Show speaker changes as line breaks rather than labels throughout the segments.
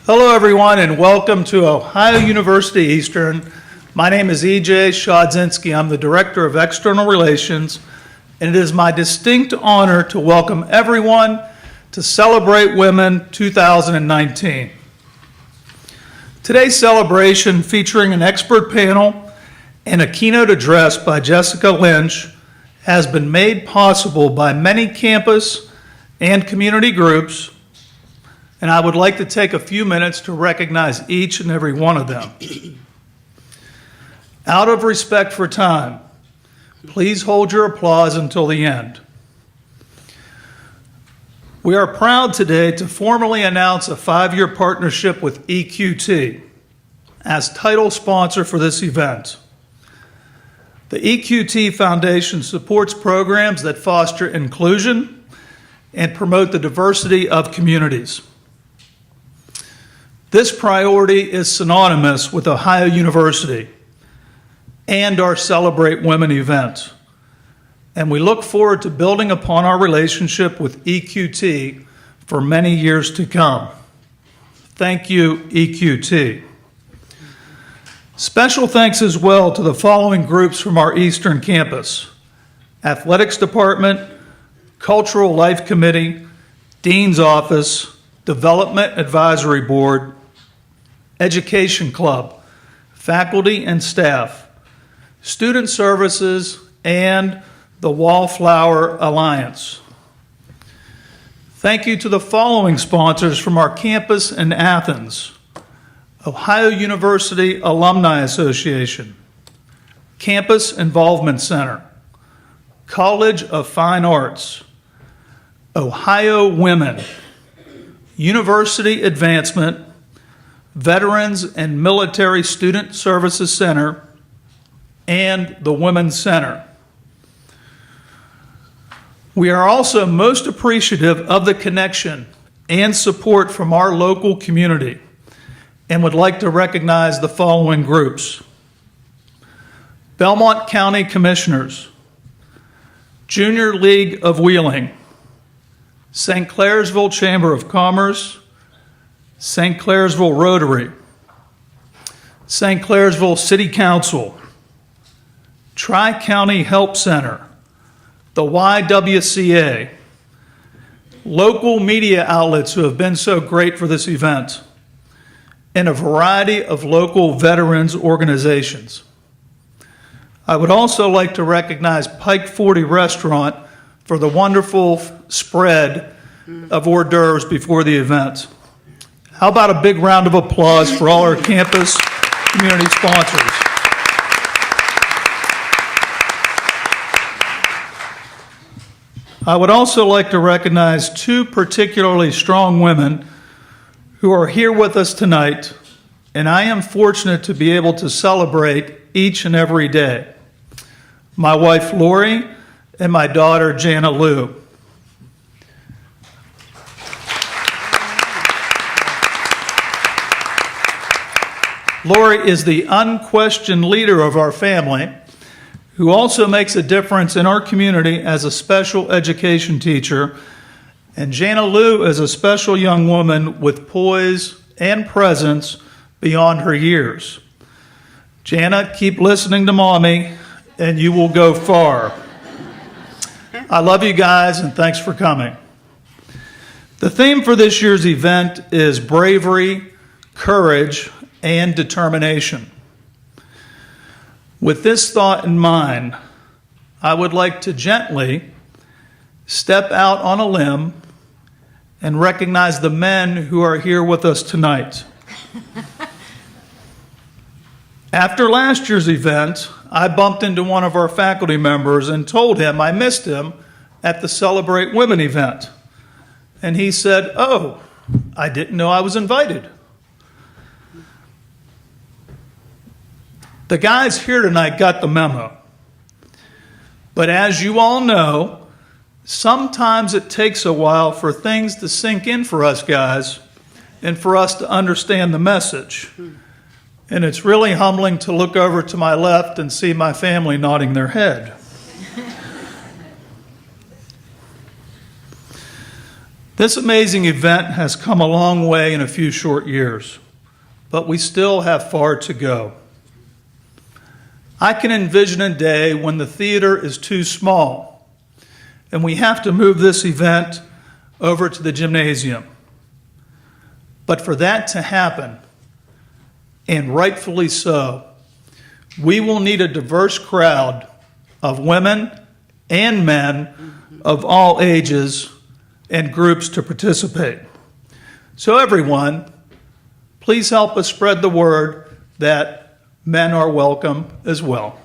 Hello everyone and welcome to Ohio University Eastern. My name is E.J. Shodzinski. I'm the Director of External Relations, and it is my distinct honor to welcome everyone to Celebrate Women 2019. Today's celebration, featuring an expert panel and a keynote address by Jessica Lynch, has been made possible by many campus and community groups, and I would like to take a few minutes to recognize each and every one of them. Out of respect for time, please hold your applause until the end. We are proud today to formally announce a 5-year partnership with EQT as title sponsor for this event. The EQT Foundation supports programs that foster inclusion and promote the diversity of communities. This priority is synonymous with Ohio University and our Celebrate Women event, and we look forward to building upon our relationship with EQT for many years to come. Thank you, EQT. Special thanks as well to the following groups from our Eastern campus: Athletics Department, Cultural Life Committee, Dean's Office, Development Advisory Board, Education Club, faculty and staff, Student Services, and the Wallflower Alliance. Thank you to the following sponsors from our campus in Athens: Ohio University Alumni Association, Campus Involvement Center, College of Fine Arts, Ohio Women, University Advancement, Veterans and Military Student Services Center, and the Women's Center. We are also most appreciative of the connection and support from our local community and would like to recognize the following groups: Belmont County Commissioners, Junior League of Wheeling, St. Clairsville Chamber of Commerce, St. Clairsville Rotary, St. Clairsville City Council, Tri-County Help Center, the YWCA, local media outlets who have been so great for this event, and a variety of local veterans organizations. I would also like to recognize Pike 40 Restaurant for the wonderful spread of hors d'oeuvres before the event. How about a big round of applause for all our campus community sponsors? I would also like to recognize two particularly strong women who are here with us tonight, and I am fortunate to be able to celebrate each and every day: my wife Lori and my daughter Jana Lou. Lori is the unquestioned leader of our family, who also makes a difference in our community as a special education teacher, and Jana Lou is a special young woman with poise and presence beyond her years. Jana, keep listening to Mommy, and you will go far. I love you guys, and thanks for coming. The theme for this year's event is bravery, courage, and determination. With this thought in mind, I would like to gently step out on a limb and recognize the men who are here with us tonight. After last year's event, I bumped into one of our faculty members and told him I missed him at the Celebrate Women event. And he said, "Oh, I didn't know I was invited." The guys here tonight got the memo. But as you all know, sometimes it takes a while for things to sink in for us guys and for us to understand the message. And it's really humbling to look over to my left and see my family nodding their head. This amazing event has come a long way in a few short years, but we still have far to go. I can envision a day when the theater is too small and we have to move this event over to the gymnasium. But for that to happen, and rightfully so, we will need a diverse crowd of women and men of all ages and groups to participate. So everyone, please help us spread the word that men are welcome as well.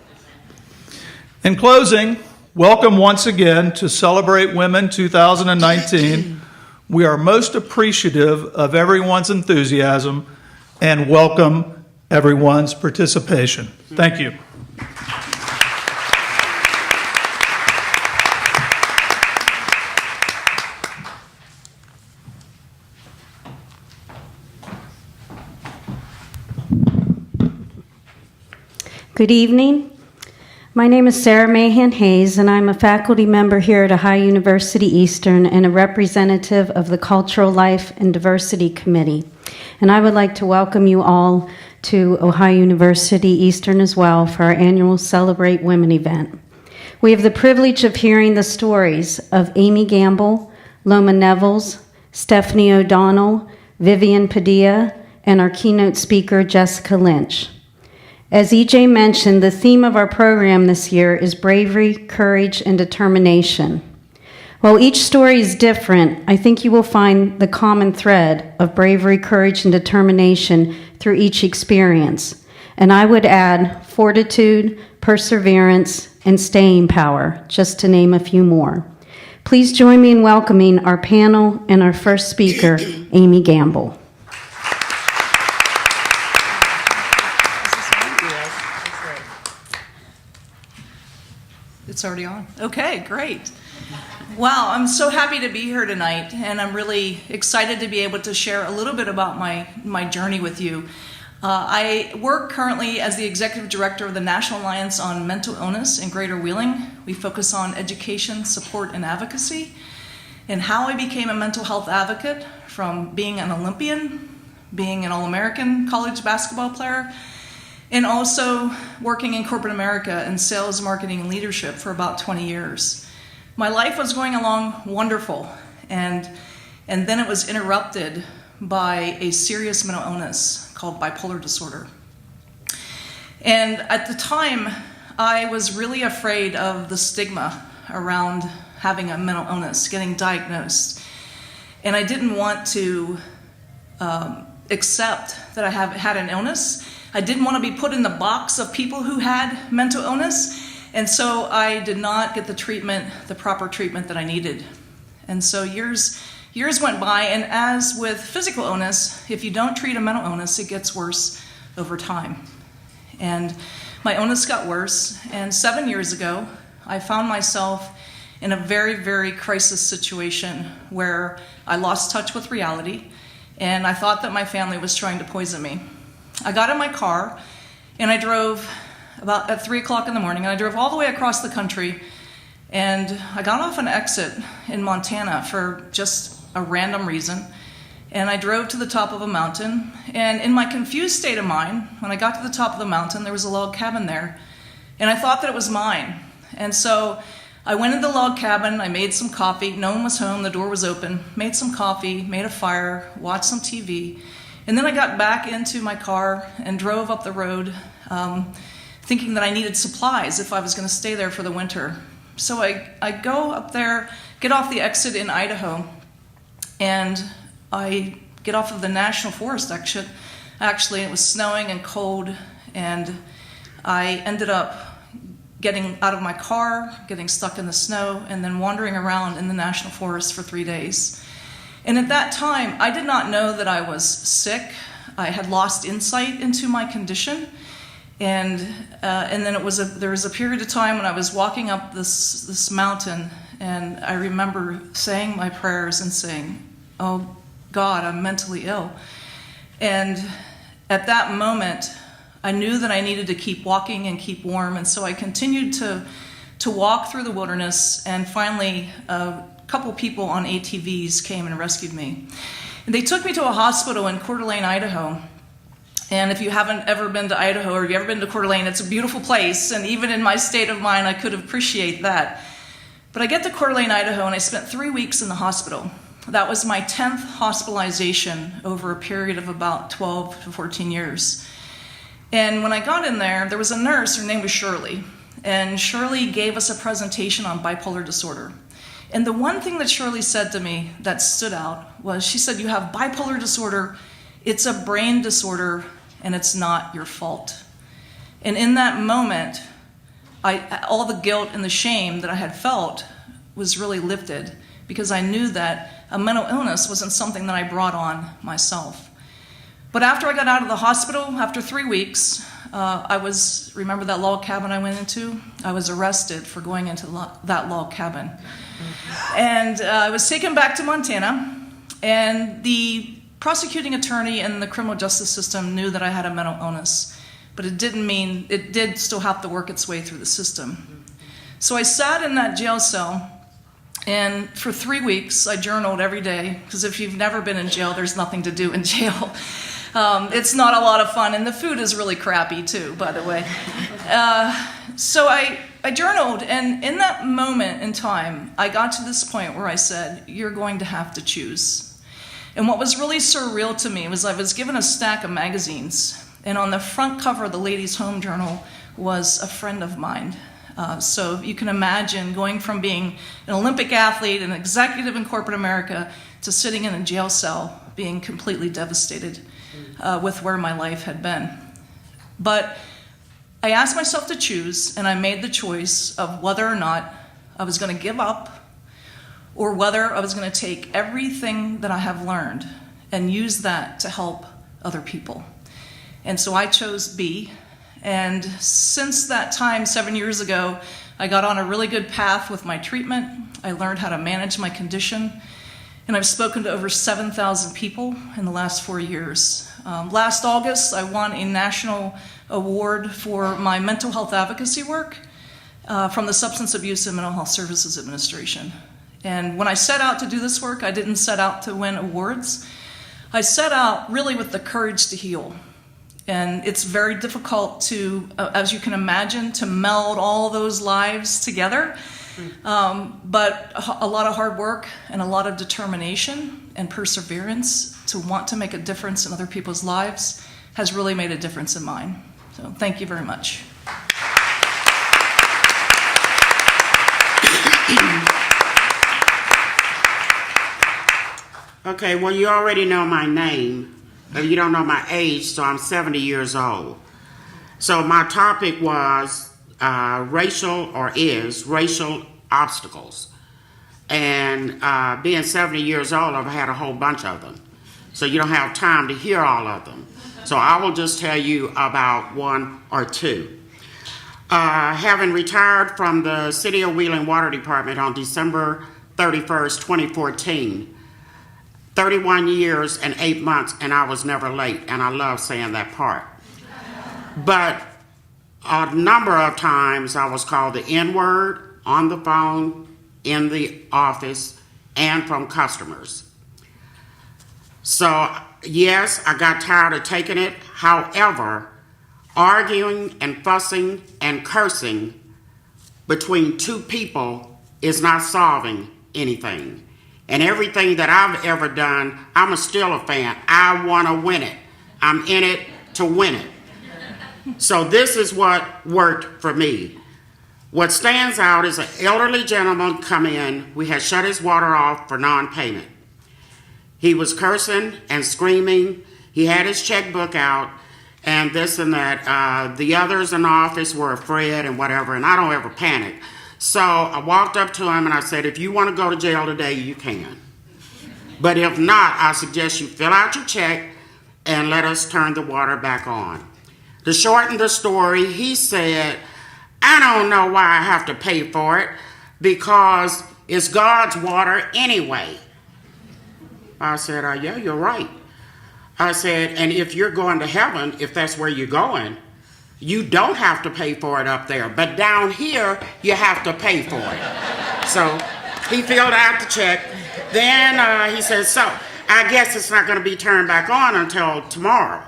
In closing, welcome once again to Celebrate Women 2019. We are most appreciative of everyone's enthusiasm and welcome everyone's participation. Thank you.
Good evening. My name is Sarah Mahan Hayes, and I'm a faculty member here at Ohio University Eastern and a representative of the Cultural Life and Diversity Committee. And I would like to welcome you all to Ohio University Eastern as well for our annual Celebrate Women event. We have the privilege of hearing the stories of Amy Gamble, Loma Nevels, Stephanie O'Donnell, Vivienne Padilla, and our keynote speaker, Jessica Lynch. As EJ mentioned, the theme of our program this year is bravery, courage, and determination. While each story is different, I think you will find the common thread of bravery, courage, and determination through each experience. And I would add fortitude, perseverance, and staying power, just to name a few more. Please join me in welcoming our panel and our first speaker, Amy Gamble.
It's already on. Okay, great. Wow, I'm so happy to be here tonight, and I'm really excited to be able to share a little bit about my journey with you. I work currently as the Executive Director of the National Alliance on Mental Illness in Greater Wheeling. We focus on education, support, and advocacy. And how I became a mental health advocate, from being an Olympian, being an All-American college basketball player, and also working in corporate America in sales, marketing, and leadership for about 20 years. My life was going along wonderful, and then it was interrupted by a serious mental illness called bipolar disorder. And at the time, I was really afraid of the stigma around having a mental illness, getting diagnosed. And I didn't want to accept that I had an illness. I didn't want to be put in the box of people who had mental illness, and so I did not get the proper treatment that I needed. And so years went by, and as with physical illness, if you don't treat a mental illness, it gets worse over time. And my illness got worse, and 7 years ago, I found myself in a very, very crisis situation where I lost touch with reality, and I thought that my family was trying to poison me. I got in my car and I drove about at 3 o'clock in the morning, and I drove all the way across the country, and I got off an exit in Montana for just a random reason, and I drove to the top of a mountain, and in my confused state of mind, when I got to the top of the mountain, there was a log cabin there, and I thought that it was mine. And so I went into the log cabin, I made some coffee, no one was home, the door was open, made some coffee, made a fire, watched some TV, and then I got back into my car and drove up the road thinking that I needed supplies if I was going to stay there for the winter. So I go up there, get off the exit in Idaho, and I get off of the National Forest exit. Actually, it was snowing and cold, and I ended up getting out of my car, getting stuck in the snow, and then wandering around in the National Forest for 3 days. And at that time, I did not know that I was sick. I had lost insight into my condition. And then there was a period of time when I was walking up this mountain, and I remember saying my prayers and saying, "Oh God, I'm mentally ill." And at that moment, I knew that I needed to keep walking and keep warm, and so I continued to walk through the wilderness, and finally couple people on ATVs came and rescued me. And they took me to a hospital in Coeur d'Alene, Idaho. And if you haven't ever been to Idaho or if you've ever been to Coeur d'Alene, it's a beautiful place. And even in my state of mind, I could appreciate that. But I get to Coeur d'Alene, Idaho, and I spent 3 weeks in the hospital. That was my 10th hospitalization over a period of about 12 to 14 years. And when I got in there, there was a nurse, her name was Shirley. And Shirley gave us a presentation on bipolar disorder. And the one thing that Shirley said to me that stood out was, she said, "You have bipolar disorder, it's a brain disorder, and it's not your fault." And in that moment, all the guilt and the shame that I had felt was really lifted, because I knew that a mental illness wasn't something that I brought on myself. But after I got out of the hospital, after 3 weeks, remember that log cabin I went into? I was arrested for going into that log cabin. And I was taken back to Montana, and the prosecuting attorney and the criminal justice system knew that I had a mental illness, but it did still have to work its way through the system. So I sat in that jail cell, and for 3 weeks I journaled every day, because if you've never been in jail, there's nothing to do in jail. It's not a lot of fun, and the food is really crappy too, by the way. So I journaled, and in that moment in time, I got to this point where I said, "You're going to have to choose." And what was really surreal to me was I was given a stack of magazines, and on the front cover of the Ladies' Home Journal was a friend of mine. So you can imagine going from being an Olympic athlete, an executive in corporate America, to sitting in a jail cell, being completely devastated with where my life had been. But I asked myself to choose, and I made the choice of whether or not I was going to give up, or whether I was going to take everything that I have learned and use that to help other people. And so I chose B. And since that time, 7 years ago, I got on a really good path with my treatment. I learned how to manage my condition. And I've spoken to over 7,000 people in the last 4 years. Last August, I won a national award for my mental health advocacy work from the Substance Abuse and Mental Health Services Administration. And when I set out to do this work, I didn't set out to win awards. I set out really with the courage to heal. And it's very difficult to, as you can imagine, to meld all those lives together. But a lot of hard work and a lot of determination and perseverance to want to make a difference in other people's lives has really made a difference in mine. So thank you very much.
Okay, well, you already know my name, but you don't know my age, so I'm 70 years old. So my topic was racial obstacles. And being 70 years old, I've had a whole bunch of them. So you don't have time to hear all of them. So I will just tell you about one or two. Having retired from the City of Wheeling Water Department on December 31st, 2014, 31 years and 8 months, and I was never late, and I love saying that part. But a number of times I was called the N-word on the phone, in the office, and from customers. So, yes, I got tired of taking it. However, arguing and fussing and cursing between two people is not solving anything. And everything that I've ever done, I'm still a fan. I want to win it. I'm in it to win it. So this is what worked for me. What stands out is an elderly gentleman come in. We had shut his water off for non-payment. He was cursing and screaming. He had his checkbook out and this and that. The others in the office were afraid and whatever, and I don't ever panic. So I walked up to him and I said, if you want to go to jail today, you can. But if not, I suggest you fill out your check and let us turn the water back on. To shorten the story, he said, I don't know why I have to pay for it because it's God's water anyway. I said, yeah, you're right. I said, and if you're going to heaven, if that's where you're going, you don't have to pay for it up there. But down here, you have to pay for it. So He filled out the check. Then he said, so I guess it's not going to be turned back on until tomorrow.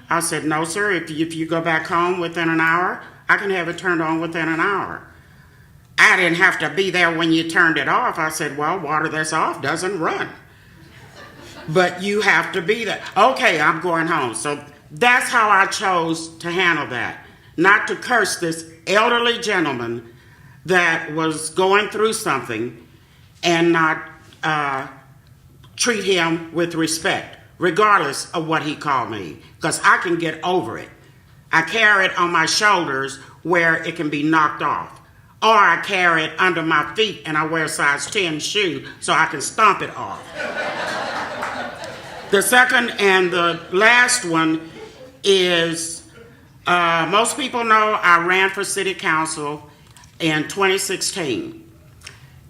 I said, no, sir. If you go back home within an hour, I can have it turned on within an hour. I didn't have to be there when you turned it off. I said, well, water that's off doesn't run. But you have to be there. Okay, I'm going home. So that's how I chose to handle that. Not to curse this elderly gentleman that was going through something and not treat him with respect, regardless of what he called me, because I can get over it. I carry it on my shoulders where it can be knocked off. Or I carry it under my feet and I wear a size 10 shoe so I can stomp it off. The second and the last one is, most people know I ran for city council in 2016.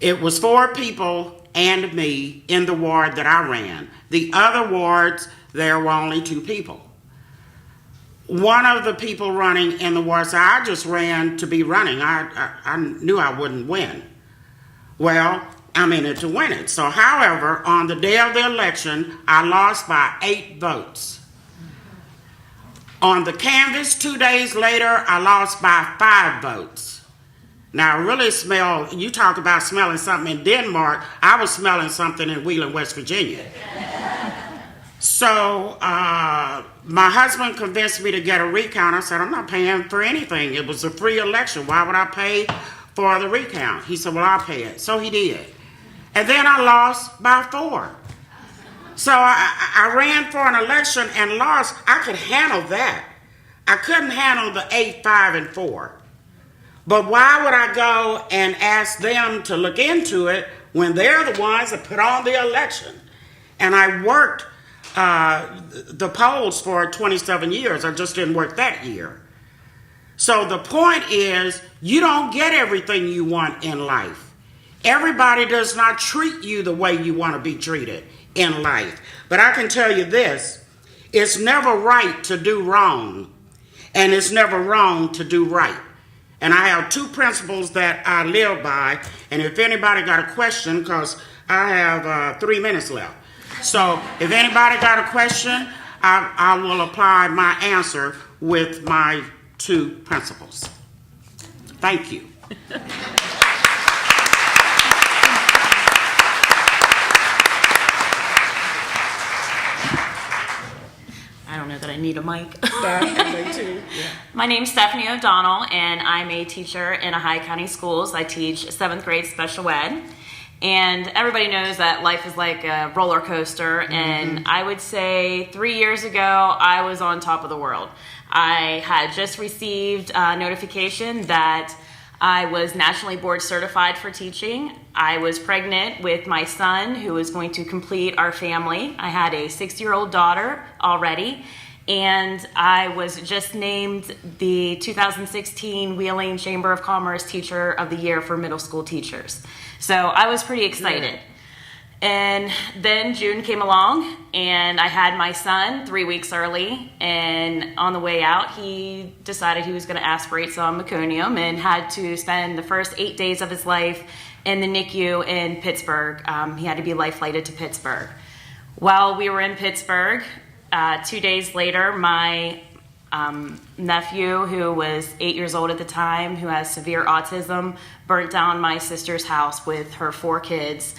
It was 4 people and me in the ward that I ran. The other wards, there were only 2 people. One of the people running in the ward said, I just ran to be running. I knew I wouldn't win. Well, I'm in it to win it. So, however, on the day of the election, I lost by 8 votes. On the canvass 2 days later, I lost by 5 votes. Now, I really smell, you talk about smelling something in Denmark, I was smelling something in Wheeling, West Virginia. So, my husband convinced me to get a recount. I said, I'm not paying for anything. It was a free election. Why would I pay for the recount? He said, well, I'll pay it. So he did. And then I lost by 4. So I ran for an election and lost. I could handle that. I couldn't handle the 8, 5, and 4. But why would I go and ask them to look into it when they're the ones that put on the election? And I worked the polls for 27 years. I just didn't work that year. So the point is, you don't get everything you want in life. Everybody does not treat you the way you want to be treated in life. But I can tell you this, it's never right to do wrong, and it's never wrong to do right. And I have 2 principles that I live by, and if anybody got a question, because I have 3 minutes left. So if anybody got a question, I will apply my answer with my 2 principles. Thank you.
I don't know that I need a mic. My name's Stephanie O'Donnell, and I'm a teacher in Ohio County Schools. I teach 7th grade special ed. And everybody knows that life is like a roller coaster. And I would say 3 years ago, I was on top of the world. I had just received a notification that I was nationally board certified for teaching. I was pregnant with my son, who was going to complete our family. I had a 6-year-old daughter already. And I was just named the 2016 Wheeling Chamber of Commerce Teacher of the Year for middle school teachers. So I was pretty excited. And then June came along, and I had my son 3 weeks early. And on the way out, he decided he was going to aspirate some meconium and had to spend the first 8 days of his life in the NICU in Pittsburgh. He had to be life flighted to Pittsburgh. While we were in Pittsburgh, 2 days later, my nephew, who was 8 years old at the time, who has severe autism, burnt down my sister's house with her 4 kids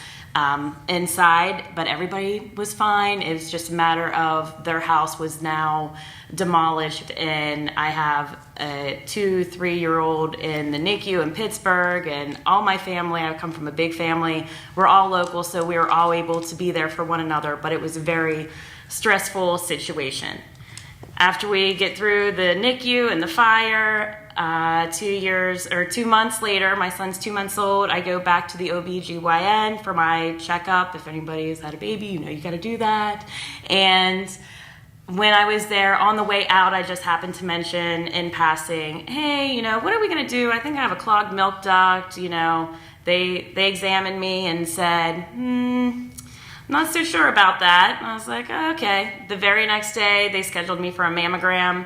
inside, but everybody was fine. It was just a matter of their house was now demolished, and I have a 2-3-year-old in the NICU in Pittsburgh, and all my family, I come from a big family, we're all local, so we were all able to be there for one another, but it was a very stressful situation. After we get through the NICU and the fire, 2 months later, my son's 2 months old, I go back to the OBGYN for my checkup. If anybody's had a baby, you know you got to do that. And when I was there on the way out, I just happened to mention in passing, hey, what are we going to do? I think I have a clogged milk duct. They examined me and said, not so sure about that. And I was like, okay. The very next day, they scheduled me for a mammogram,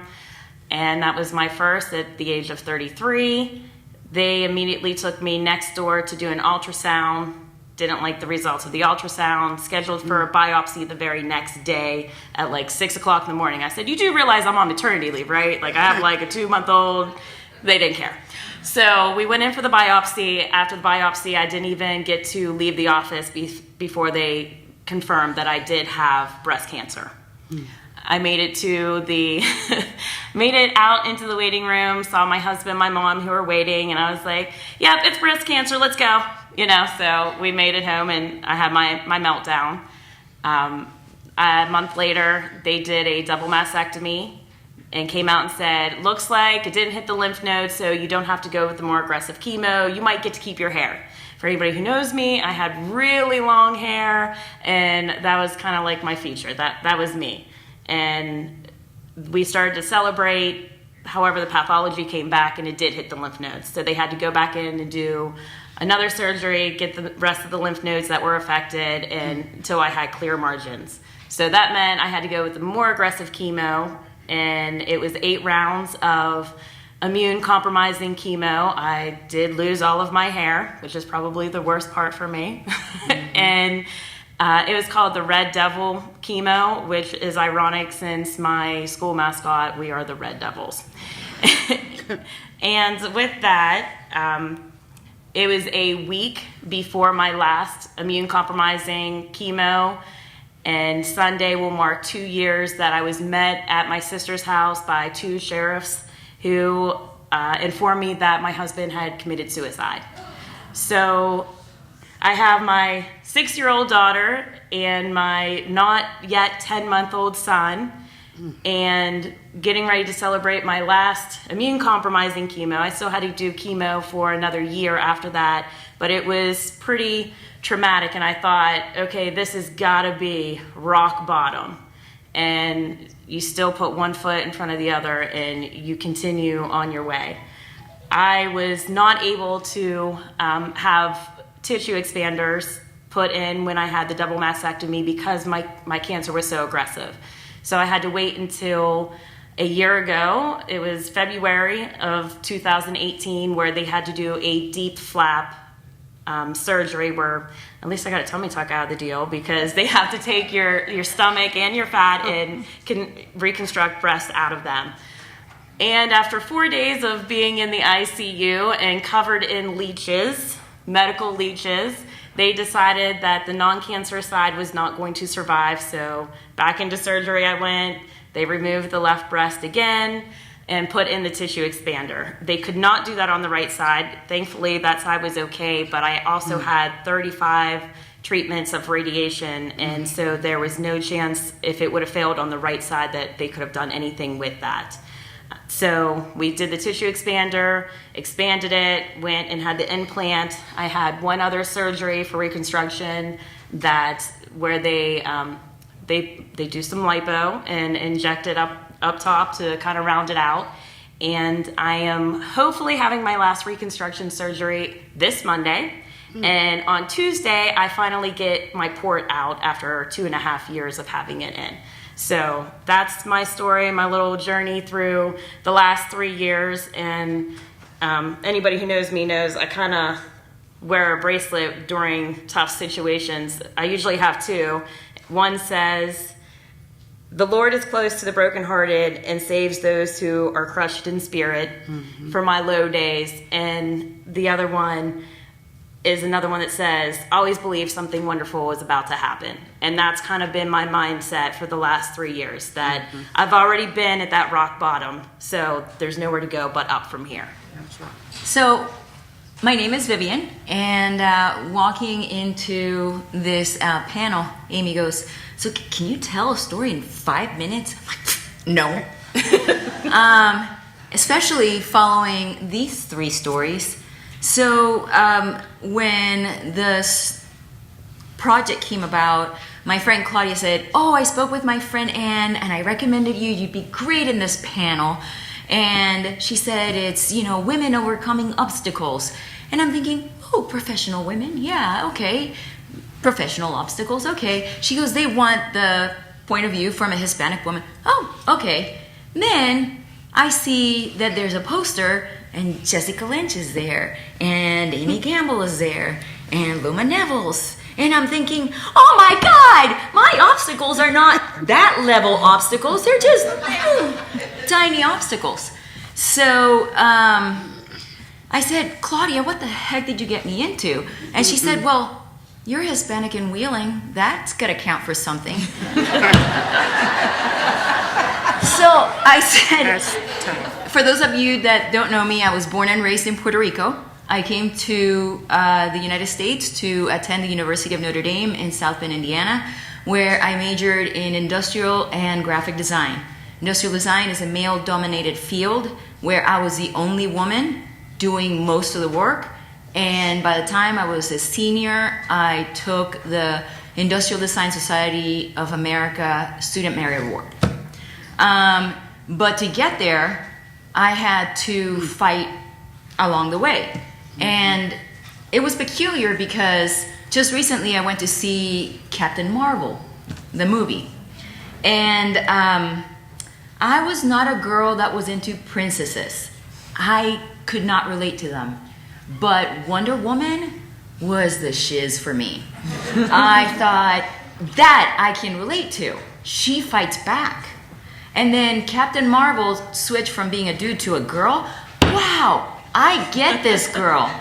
and that was my first at the age of 33. They immediately took me next door to do an ultrasound didn't like the results of the ultrasound, scheduled for a biopsy the very next day at like 6 o'clock in the morning. I said, you do realize I'm on maternity leave, right? Like I have like a 2-month-old. They didn't care. So we went in for the biopsy. After the biopsy, I didn't even get to leave the office before they confirmed that I did have breast cancer. I made it to the, made it out into the waiting room, saw my husband, my mom who were waiting, and I was like, yep, it's breast cancer, let's go. You know, so we made it home and I had my meltdown. A month later, they did a double mastectomy and came out and said, looks like it didn't hit the lymph nodes, so you don't have to go with the more aggressive chemo. You might get to keep your hair. For anybody who knows me, I had really long hair, and that was kind of like my feature. That was me. And we started to celebrate. However, the pathology came back and it did hit the lymph nodes. So they had to go back in and do another surgery, get the rest of the lymph nodes that were affected until I had clear margins. So that meant I had to go with the more aggressive chemo, and it was 8 rounds of immune compromising chemo. I did lose all of my hair, which is probably the worst part for me. And it was called the Red Devil chemo, which is ironic since my school mascot, we are the Red Devils. And with that, it was a week before my last immune compromising chemo, and Sunday will mark 2 years that I was met at my sister's house by 2 sheriffs who informed me that my husband had committed suicide. So I have my 6-year-old daughter and my not yet 10-month-old son, and getting ready to celebrate my last immune compromising chemo. I still had to do chemo for another year after that, but it was pretty traumatic, and I thought, okay, this has got to be rock bottom. And you still put one foot in front of the other and you continue on your way. I was not able to have tissue expanders put in when I had the double mastectomy because my cancer was so aggressive. So I had to wait until a year ago. It was February of 2018 where they had to do a deep flap surgery where at least I got a tummy tuck out of the deal, because they have to take your stomach and your fat and can reconstruct breast out of them. And after 4 days of being in the ICU and covered in leeches, medical leeches, they decided that the non-cancer side was not going to survive. So back into surgery I went. They removed the left breast again and put in the tissue expander. They could not do that on the right side. Thankfully, that side was okay, but I also had 35 treatments of radiation, and so there was no chance, if it would have failed on the right side, that they could have done anything with that. So we did the tissue expander, expanded it, went and had the implant. I had one other surgery for reconstruction where they do some lipo and inject it up top to kind of round it out. And I am hopefully having my last reconstruction surgery this Monday. And on Tuesday, I finally get my port out after 2.5 years of having it in. So that's my story, my little journey through the last 3 years. And anybody who knows me knows I kind of wear a bracelet during tough situations. I usually have 2. One says, "The Lord is close to the brokenhearted and saves those who are crushed in spirit," for my low days. And the other one is another one that says, "Always believe something wonderful is about to happen." And that's kind of been my mindset for the last 3 years, that I've already been at that rock bottom, so there's nowhere to go but up from here.
That's right.
So, my name is Vivienne, and walking into this panel, Amy goes, "So can you tell a story in 5 minutes?" I'm like, no. Especially following these 3 stories. So when this project came about, my friend Claudia said, "Oh, I spoke with my friend Anne, and I recommended you. You'd be great in this panel." And she said it's, women overcoming obstacles. And I'm thinking, oh, professional women, yeah, okay. Professional obstacles, okay. She goes, they want the point of view from a Hispanic woman. Oh, okay. Then I see that there's a poster, and Jessica Lynch is there, and Amy Campbell is there, and Loma Nevels. And I'm thinking, oh my God, my obstacles are not that level obstacles. They're just tiny obstacles. So I said, Claudia, what the heck did you get me into? And she said, well, you're Hispanic and Wheeling. That's going to count for something. So I said, for those of you that don't know me, I was born and raised in Puerto Rico. I came to the United States to attend the University of Notre Dame in South Bend, Indiana, where I majored in industrial and graphic design. Industrial design is a male-dominated field where I was the only woman doing most of the work. And by the time I was a senior, I took the Industrial Design Society of America Student Merit Award. But to get there, I had to fight along the way. And it was peculiar because just recently I went to see Captain Marvel, the movie. And I was not a girl that was into princesses. I could not relate to them. But Wonder Woman was the shiz for me. I thought, that I can relate to. She fights back. And then Captain Marvel switched from being a dude to a girl. Wow, I get this girl.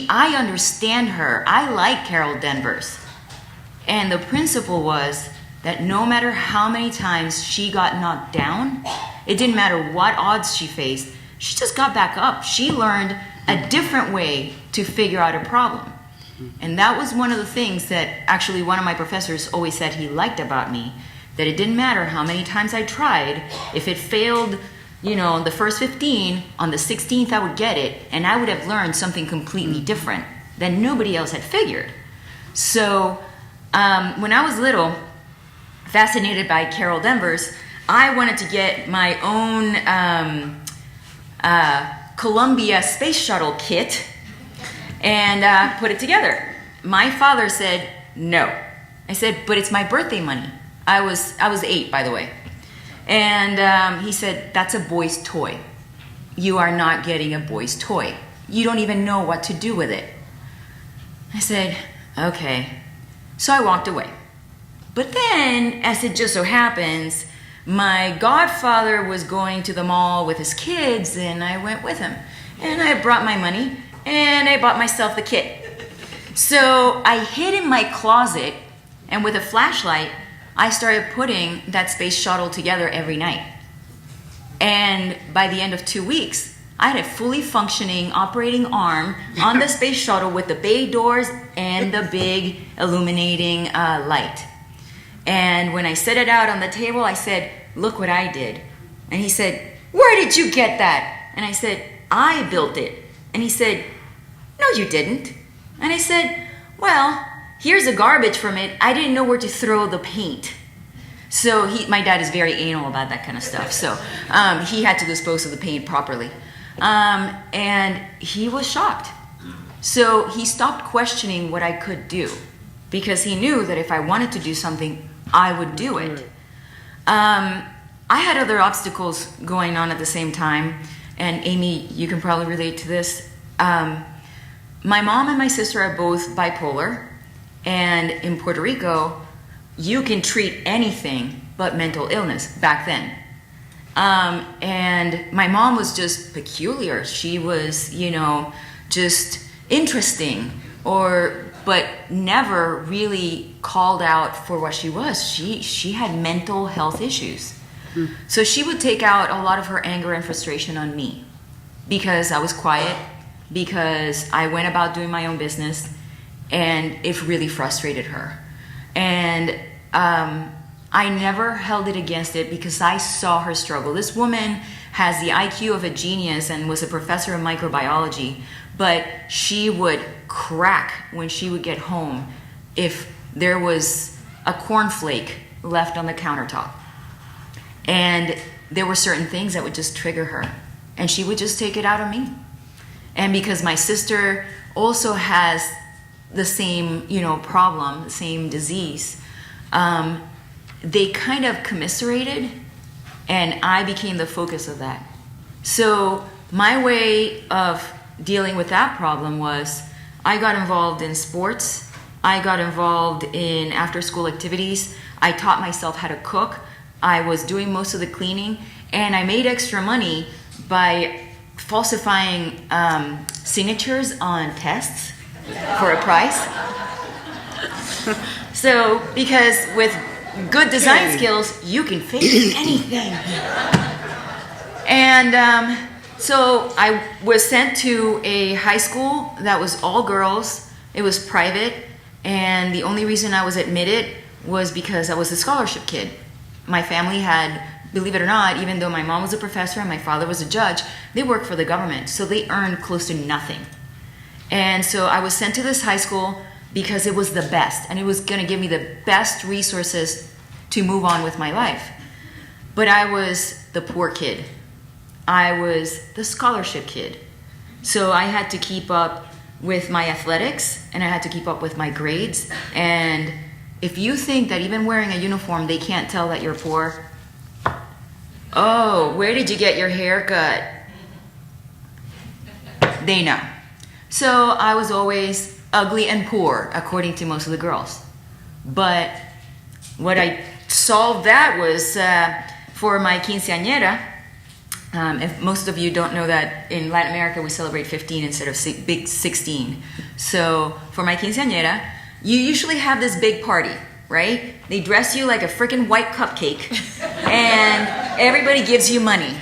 I understand her. I like Carol Danvers. And the principle was that no matter how many times she got knocked down, it didn't matter what odds she faced, she just got back up. She learned a different way to figure out a problem. And that was one of the things that actually one of my professors always said he liked about me, that it didn't matter how many times I tried. If it failed, the first 15, on the 16th I would get it, and I would have learned something completely different that nobody else had figured. So when I was little, fascinated by Carol Danvers, I wanted to get my own Columbia Space Shuttle kit and put it together. My father said no. I said, but it's my birthday money. I was 8, by the way. And he said, that's a boy's toy. You are not getting a boy's toy. You don't even know what to do with it. I said, okay. So I walked away. But then, as it just so happens, my godfather was going to the mall with his kids, and I went with him. And I brought my money, and I bought myself the kit. So I hid in my closet, and with a flashlight, I started putting that space shuttle together every night. And by the end of 2 weeks, I had a fully functioning operating arm on the space shuttle with the bay doors and the big illuminating light. And when I set it out on the table, I said, look what I did. And he said, where did you get that? And I said, I built it. And he said, no, you didn't. And I said, well, here's the garbage from it. I didn't know where to throw the paint. So my dad is very anal about that kind of stuff. So he had to dispose of the paint properly. And he was shocked. So he stopped questioning what I could do, because he knew that if I wanted to do something, I would do it. I had other obstacles going on at the same time. And Amy, you can probably relate to this. My mom and my sister are both bipolar. And in Puerto Rico, you can treat anything but mental illness back then. And my mom was just peculiar. She was, just interesting, but never really called out for what she was. She had mental health issues. So she would take out a lot of her anger and frustration on me because I was quiet, because I went about doing my own business, and it really frustrated her. And I never held it against it because I saw her struggle. This woman has the IQ of a genius and was a professor of microbiology, but she would crack when she would get home if there was a cornflake left on the countertop. And there were certain things that would just trigger her, and she would just take it out on me. And because my sister also has the same, problem, the same disease, they kind of commiserated, and I became the focus of that. So my way of dealing with that problem was I got involved in sports. I got involved in after-school activities. I taught myself how to cook. I was doing most of the cleaning, and I made extra money by falsifying signatures on tests for a price. So, because with good design skills, you can fake anything. And so I was sent to a high school that was all girls. It was private, and the only reason I was admitted was because I was a scholarship kid. My family had, believe it or not, even though my mom was a professor and my father was a judge, they worked for the government, so they earned close to nothing. And so I was sent to this high school because it was the best, and it was going to give me the best resources to move on with my life. But I was the poor kid. I was the scholarship kid. So I had to keep up with my athletics, and I had to keep up with my grades. And if you think that even wearing a uniform, they can't tell that you're poor, oh, where did you get your hair cut? They know. So I was always ugly and poor, according to most of the girls. But what I solved that was for my quinceañera. If most of you don't know that in Latin America we celebrate 15 instead of big 16. So for my quinceañera, you usually have this big party, right? They dress you like a freaking white cupcake and everybody gives you money.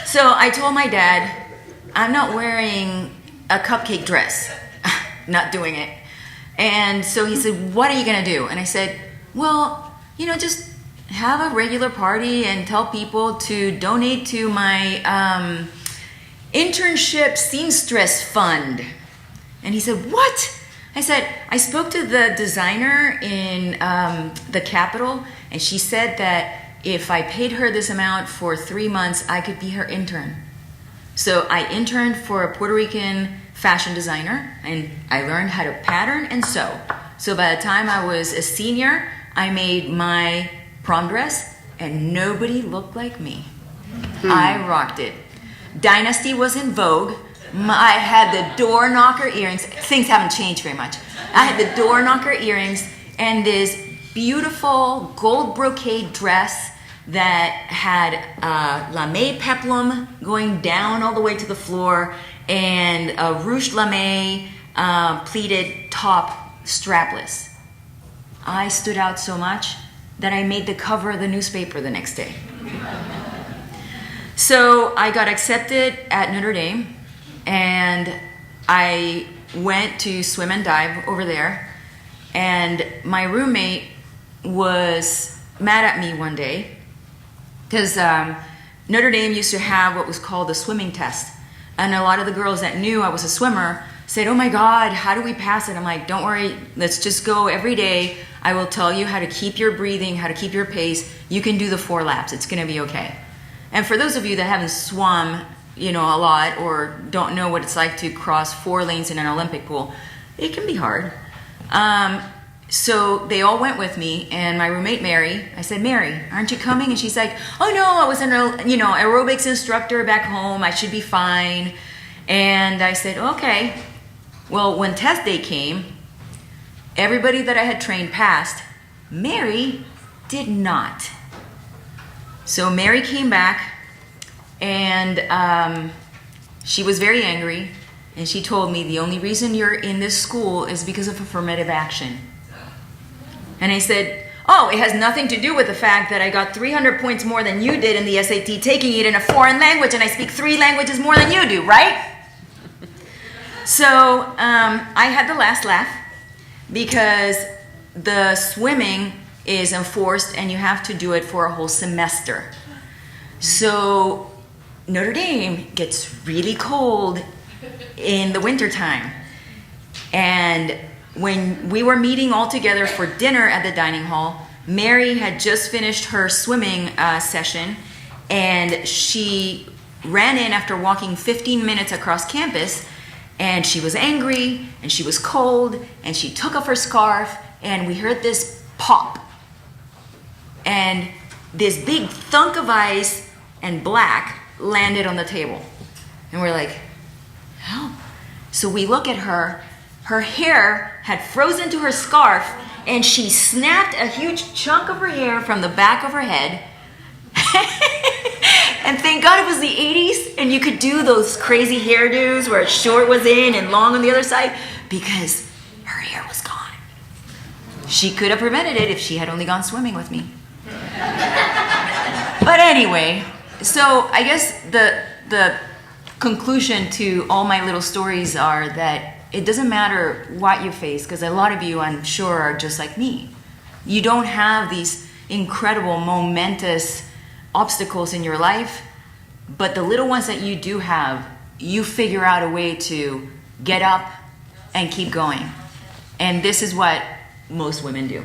So I told my dad, I'm not wearing a cupcake dress. Not doing it. And so he said, what are you going to do? And I said, well, just have a regular party and tell people to donate to my internship seamstress fund. And he said, what? I said, I spoke to the designer in the Capitol, and she said that if I paid her this amount for 3 months, I could be her intern. So I interned for a Puerto Rican fashion designer, and I learned how to pattern and sew. So by the time I was a senior, I made my prom dress, and nobody looked like me. I rocked it. Dynasty was in vogue. I had the door knocker earrings. Things haven't changed very much. I had the door knocker earrings and this beautiful gold brocade dress that had lame peplum going down all the way to the floor and a ruched lame pleated top strapless. I stood out so much that I made the cover of the newspaper the next day. So I got accepted at Notre Dame, and I went to swim and dive over there, and my roommate was mad at me one day because Notre Dame used to have what was called the swimming test, and a lot of the girls that knew I was a swimmer said, oh my God, how do we pass it? I'm like, don't worry, let's just go every day. I will tell you how to keep your breathing, how to keep your pace. You can do the 4 laps. It's going to be okay. And for those of you that haven't swum, a lot or don't know what it's like to cross 4 lanes in an Olympic pool, it can be hard. So they all went with me, and my roommate Mary, I said, Mary, aren't you coming? And she's like, oh no, I was an aerobics instructor back home. I should be fine. And I said, okay. Well, when test day came, everybody that I had trained passed. Mary did not. So Mary came back, and she was very angry, and she told me the only reason you're in this school is because of affirmative action. And I said, oh, it has nothing to do with the fact that I got 300 points more than you did in the SAT taking it in a foreign language, and I speak 3 languages more than you do, right? So I had the last laugh because the swimming is enforced and you have to do it for a whole semester. So Notre Dame gets really cold in the wintertime. And when we were meeting all together for dinner at the dining hall, Mary had just finished her swimming session, and she ran in after walking 15 minutes across campus. And she was angry, and she was cold, and she took off her scarf, and we heard this pop. And this big thunk of ice and black landed on the table. And we're like, help. So we look at her. Her hair had frozen to her scarf, and she snapped a huge chunk of her hair from the back of her head. And thank God it was the 80s, and you could do those crazy hairdos where short was in and long on the other side, because her hair was gone. She could have prevented it if she had only gone swimming with me. But anyway, so I guess the conclusion to all my little stories are that it doesn't matter what you face, because a lot of you, I'm sure, are just like me. You don't have these incredible, momentous obstacles in your life, but the little ones that you do have, you figure out a way to get up and keep going. And this is what most women do.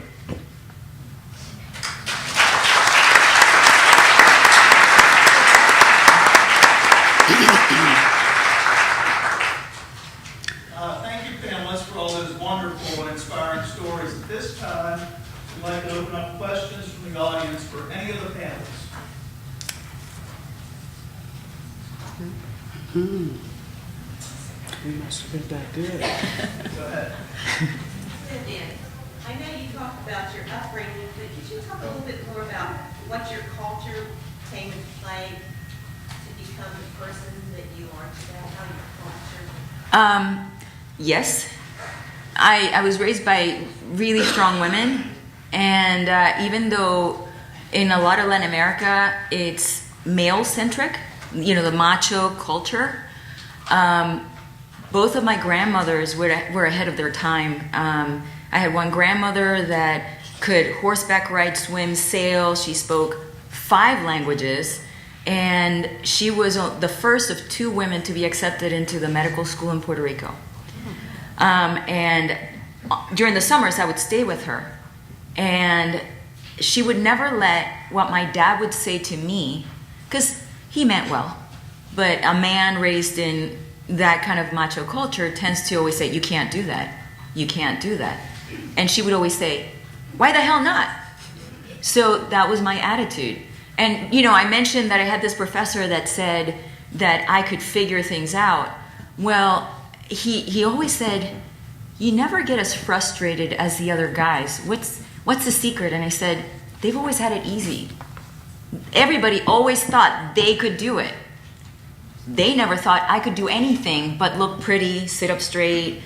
Thank you, panelists, for all those wonderful and inspiring stories. At this time, we'd like to open up questions from the audience for any of the panelists.
We must have been that good.
Go ahead.
Vivienne, I know you talked about your upbringing, but could you talk a little bit more about what your culture came into play to become the person that you are today? How your culture?
Yes. I was raised by really strong women, and even though in a lot of Latin America it's male-centric, you know, the macho culture, both of my grandmothers were ahead of their time. I had one grandmother that could horseback ride, swim, sail. She spoke 5 languages, and she was the first of 2 women to be accepted into the medical school in Puerto Rico. And during the summers, I would stay with her, and she would never let what my dad would say to me, because he meant well, but a man raised in that kind of macho culture tends to always say, you can't do that, you can't do that. And she would always say, why the hell not? So that was my attitude. And, you know, I mentioned that I had this professor that said that I could figure things out. Well, he always said, you never get as frustrated as the other guys. What's the secret? And I said, they've always had it easy. Everybody always thought they could do it. They never thought I could do anything but look pretty, sit up straight,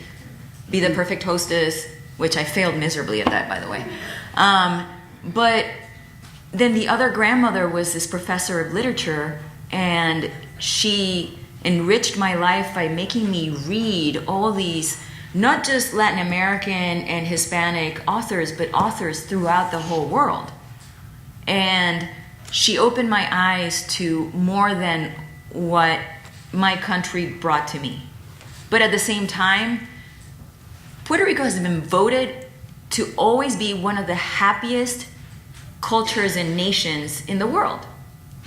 be the perfect hostess, which I failed miserably at that, by the way. But then the other grandmother was this professor of literature, and she enriched my life by making me read all these, not just Latin American and Hispanic authors, but authors throughout the whole world. And she opened my eyes to more than what my country brought to me. But at the same time, Puerto Rico has been voted to always be one of the happiest cultures and nations in the world.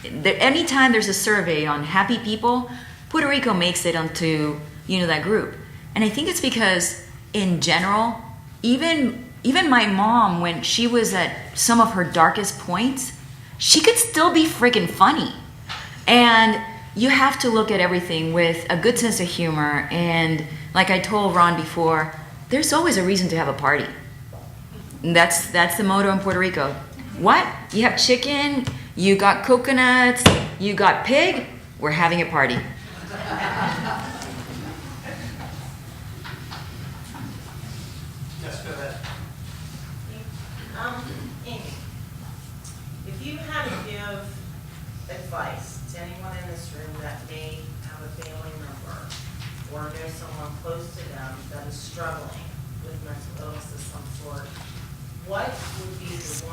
Anytime there's a survey on happy people, Puerto Rico makes it onto, you know, that group. And I think it's because, in general, even my mom, when she was at some of her darkest points, she could still be freaking funny. And you have to look at everything with a good sense of humor. And like I told Ron before, there's always a reason to have a party. And that's the motto in Puerto Rico. What? You have chicken, you got coconuts, you got pig, we're having a party.
Yes, go ahead.
Amy, if you had to give advice to anyone in this room that may have a family member or know someone close to them that is struggling with mental illness of some sort, what would be the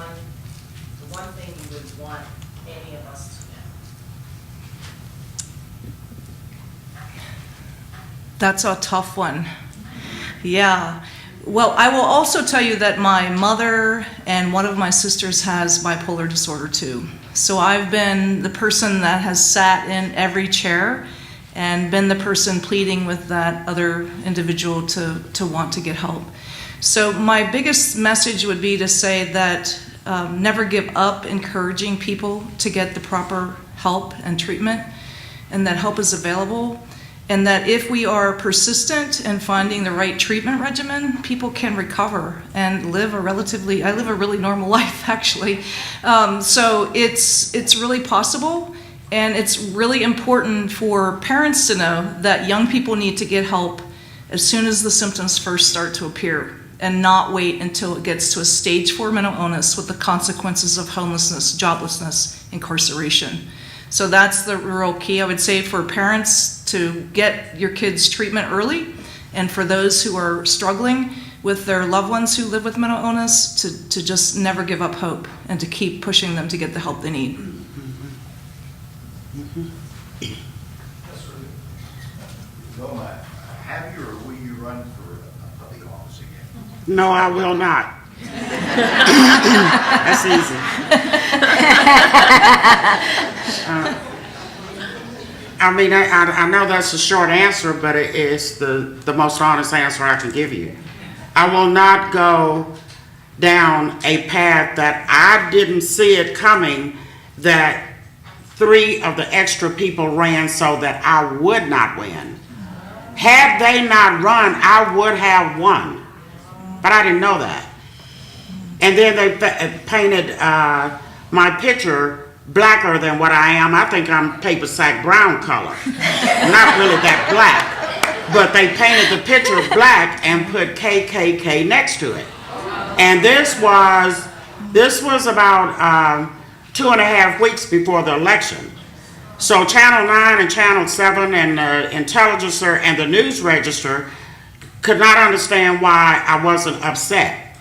one thing you would want any of us to know?
That's a tough one. Yeah. Well, I will also tell you that my mother and one of my sisters has bipolar disorder too. So I've been the person that has sat in every chair and been the person pleading with that other individual to want to get help. So my biggest message would be to say that never give up encouraging people to get the proper help and treatment, and that help is available. And that if we are persistent in finding the right treatment regimen, people can recover and live I live a really normal life, actually. So it's really possible, and it's really important for parents to know that young people need to get help as soon as the symptoms first start to appear, and not wait until it gets to a stage 4 mental illness with the consequences of homelessness, joblessness, incarceration. So that's the real key, I would say, for parents to get your kids treatment early, and for those who are struggling with their loved ones who live with mental illness to just never give up hope and to keep pushing them to get the help they need.
Loma, have you or will you run for public office again?
No, I will not. That's easy. I mean, I know that's a short answer, but it is the most honest answer I can give you. I will not go down a path that I didn't see it coming, that 3 of the extra people ran so that I would not win. Had they not run, I would have won. But I didn't know that. And then they painted my picture blacker than what I am. I think I'm paper sack brown color. Not really that black. But they painted the picture black and put KKK next to it. And this was about 2.5 weeks before the election. So Channel 9 and Channel 7 and the Intelligencer and the News Register could not understand why I wasn't upset.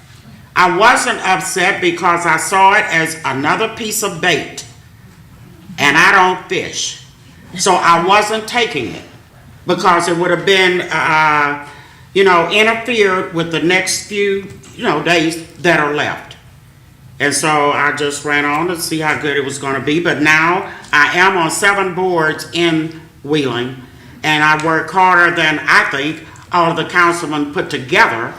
I wasn't upset because I saw it as another piece of bait, and I don't fish. So I wasn't taking it because it would have been, interfered with the next few, days that are left. And so I just ran on to see how good it was going to be. But now I am on 7 boards in Wheeling, and I work harder than I think all of the councilmen put together.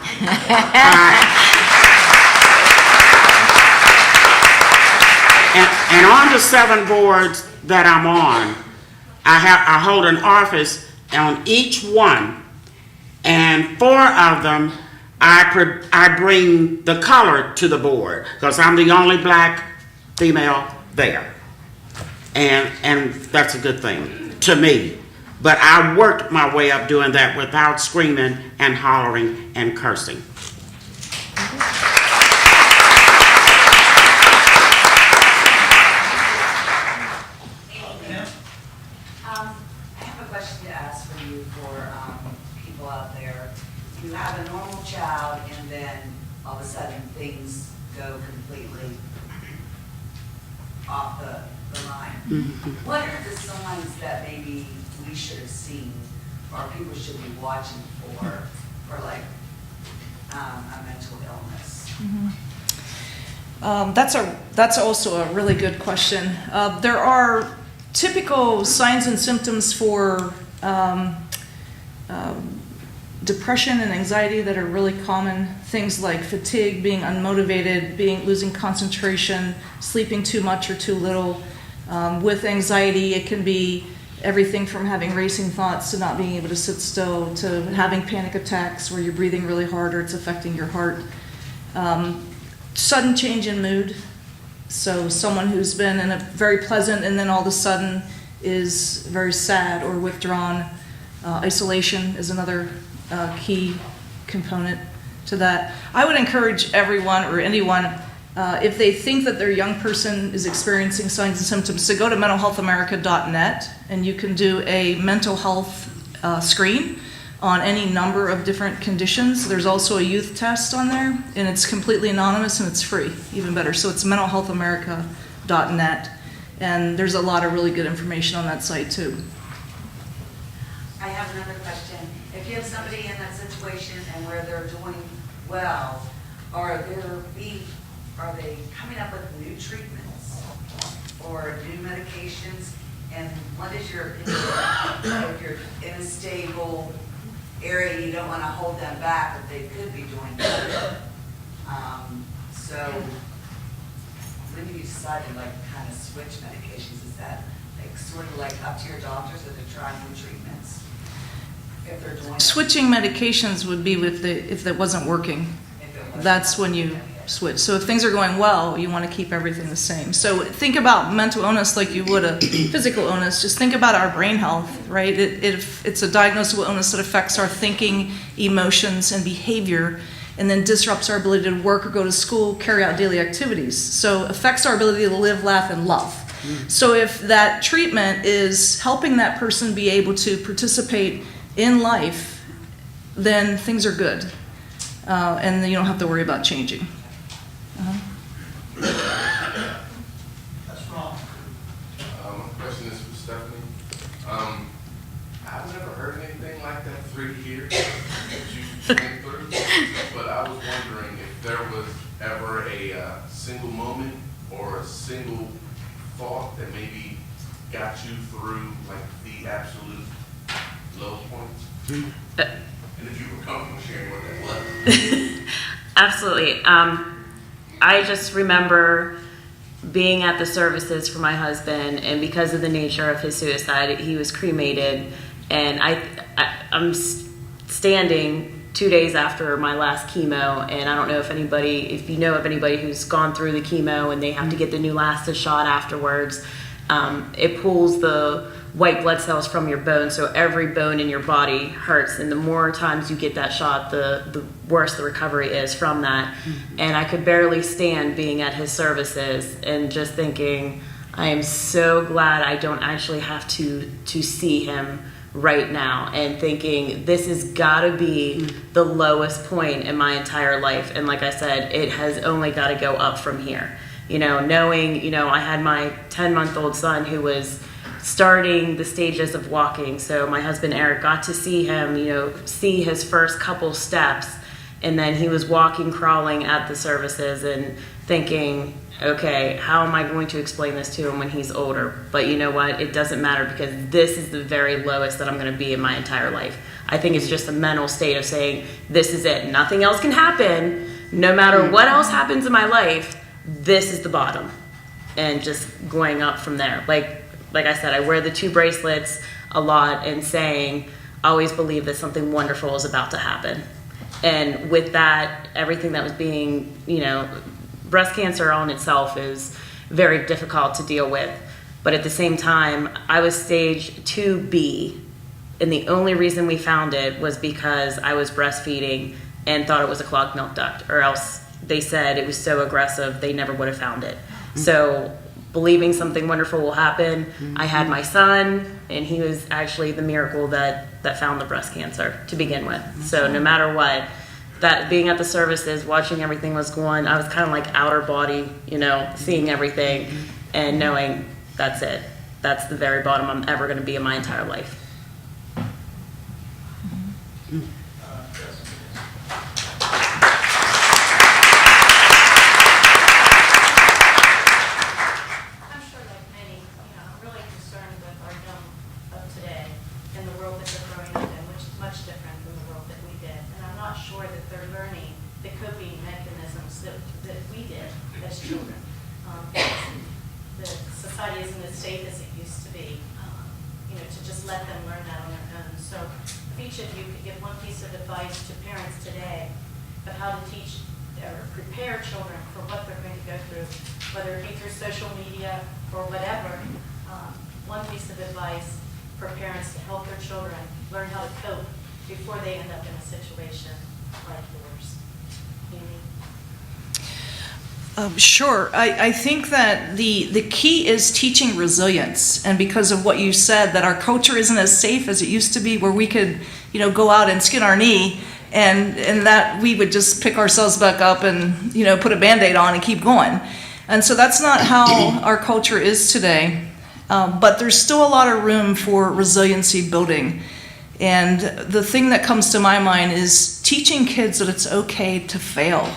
And on the 7 boards that I'm on, I hold an office on each one, and 4 of them I bring the color to the board because I'm the only black female there, and that's a good thing to me. But I worked my way up doing that without screaming and hollering and cursing.
I have a question to ask for you for people out there. You have a normal child and then all of a sudden things go completely off the line. Mm-hmm. What are the signs that maybe we should have seen or people should be watching for like a mental illness?
Mm-hmm. That's also a really good question. There are typical signs and symptoms for depression and anxiety that are really common. Things like fatigue, being unmotivated, losing concentration, sleeping too much or too little. With anxiety, it can be everything from having racing thoughts to not being able to sit still to having panic attacks where you're breathing really hard or it's affecting your heart. Sudden change in mood. So someone who's been in a very pleasant and then all of a sudden is very sad or withdrawn. Isolation is another key component to that. I would encourage everyone or anyone, if they think that their young person is experiencing signs and symptoms, to go to mentalhealthamerica.net, and you can do a mental health screen on any number of different conditions. There's also a youth test on there, and it's completely anonymous and it's free, even better. So it's mentalhealthamerica.net, and there's a lot of really good information on that site too.
I have another question. If you have somebody in that situation and where they're doing well, are they coming up with new treatments or new medications? And what is if you're in a stable area, you don't want to hold them back, but they could be doing better. So when you decide to kind of switch medications, is that sort of up to your doctors or they're trying new treatments? if they're doing?
Switching medications would be if it wasn't working. That's when you switch. So if things are going well, you want to keep everything the same. So think about mental illness like you would a physical illness. Just think about our brain health, right? It's a diagnosable illness that affects our thinking, emotions, and behavior, and then disrupts our ability to work or go to school, carry out daily activities. So affects our ability to live, laugh, and love. So if that treatment is helping that person be able to participate in life, then things are good. And then you don't have to worry about changing.
That's wrong.
My question is for Stephanie. I've never heard anything like that 3 years that you went through, but I was wondering if there was ever a single moment or a single thought that maybe got you through like the absolute low points, and if you were comfortable sharing what that was.
Absolutely. I just remember being at the services for my husband, and because of the nature of his suicide, he was cremated, and I'm standing 2 days after my last chemo, and I don't know if you know of anybody who's gone through the chemo and they have to get the Neulasta shot afterwards. It pulls the white blood cells from your bone, so every bone in your body hurts, and the more times you get that shot, the worse the recovery is from that. And I could barely stand being at his services and just thinking, I am so glad I don't actually have to see him right now, and thinking this has got to be the lowest point in my entire life. And like I said, it has only got to go up from here. Knowing, I had my 10-month-old son who was starting the stages of walking. So my husband Eric got to see him, see his first couple steps, and then he was walking, crawling at the services, and thinking, okay, how am I going to explain this to him when he's older? But you know what? It doesn't matter, because this is the very lowest that I'm going to be in my entire life. I think it's just a mental state of saying, this is it. Nothing else can happen. No matter what else happens in my life, this is the bottom. And just going up from there. Like I said, I wear the 2 bracelets a lot, and saying, always believe that something wonderful is about to happen. And with that, everything that was being, breast cancer on itself is very difficult to deal with. But at the same time, I was stage 2B, and the only reason we found it was because I was breastfeeding and thought it was a clogged milk duct, or else they said it was so aggressive they never would have found it. So believing something wonderful will happen. I had my son, and he was actually the miracle that found the breast cancer to begin with. So no matter what, that being at the services, watching everything was going, I was kind of like outer body, seeing everything and knowing that's it. That's the very bottom I'm ever going to be in my entire life.
Sure. I think that the key is teaching resilience, and because of what you said, that our culture isn't as safe as it used to be, where we could, go out and skin our knee, and that we would just pick ourselves back up and, put a Band-Aid on and keep going. And so that's not how our culture is today. But there's still a lot of room for resiliency building. And the thing that comes to my mind is teaching kids that it's okay to fail.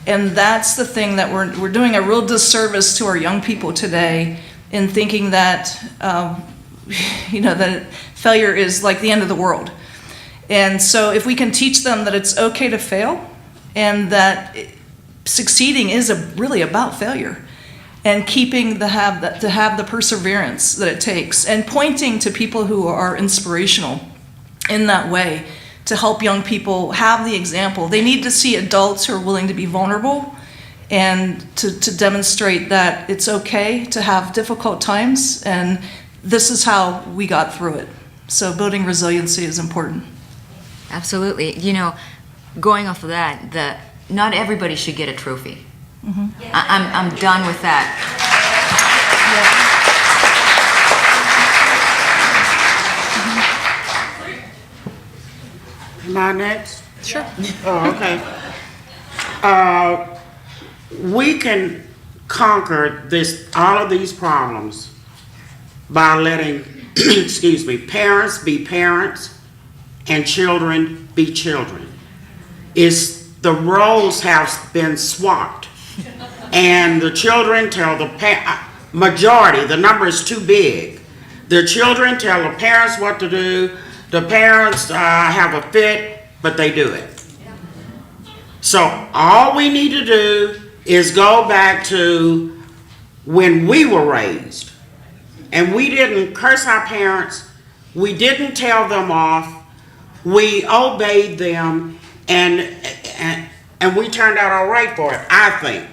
And that's the thing that we're doing a real disservice to our young people today, in thinking that, that failure is like the end of the world. And so if we can teach them that it's okay to fail, and that succeeding is really about failure, and keeping to have the perseverance that it takes, and pointing to people who are inspirational. in that way to help young people have the example. They need to see adults who are willing to be vulnerable and to demonstrate that it's okay to have difficult times, and this is how we got through it. So building resiliency is important.
Absolutely. You know, going off of that, not everybody should get a trophy. I'm done with that.
Am I next?
Sure.
Oh, okay. We can conquer all of these problems by letting, excuse me, parents be parents and children be children. The roles have been swapped, and the children tell the majority, the number is too big. The children tell the parents what to do. The parents have a fit, but they do it. So all we need to do is go back to when we were raised. And we didn't curse our parents. We didn't tell them off. We obeyed them, and we turned out all right for it, I think.